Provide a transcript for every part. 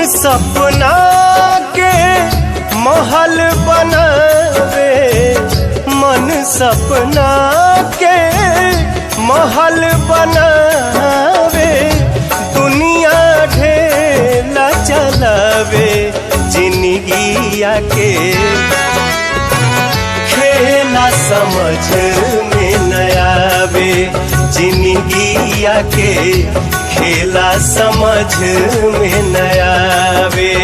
सपना के महल बनावे, मन सपना के महल बनावे, दुनिया ढेला चलावे, जिंदगिया के खेला समझ में न आवे, जिंदगिया के खेला समझ में न आवे।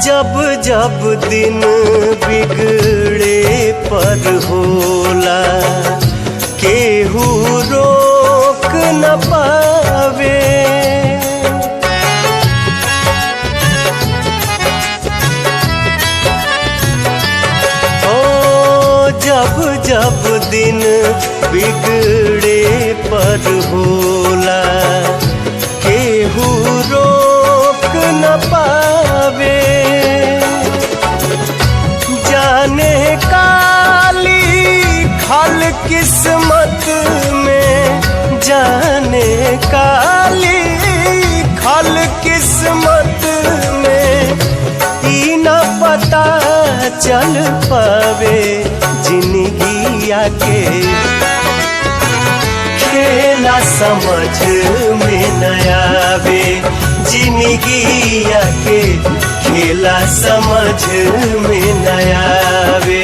जब जब दिन बिगड़े पर होला, केहू रोक न पावे, ओ जब जब दिन बिगड़े पर होला, केहू रोक न पावे, जाने काली खल किस्मत में, जाने काली खल किस्मत में, ई न पता चल पावे, जिंदगिया के खेला समझ में न आवे, जिंदगिया के खेला समझ में न आवे।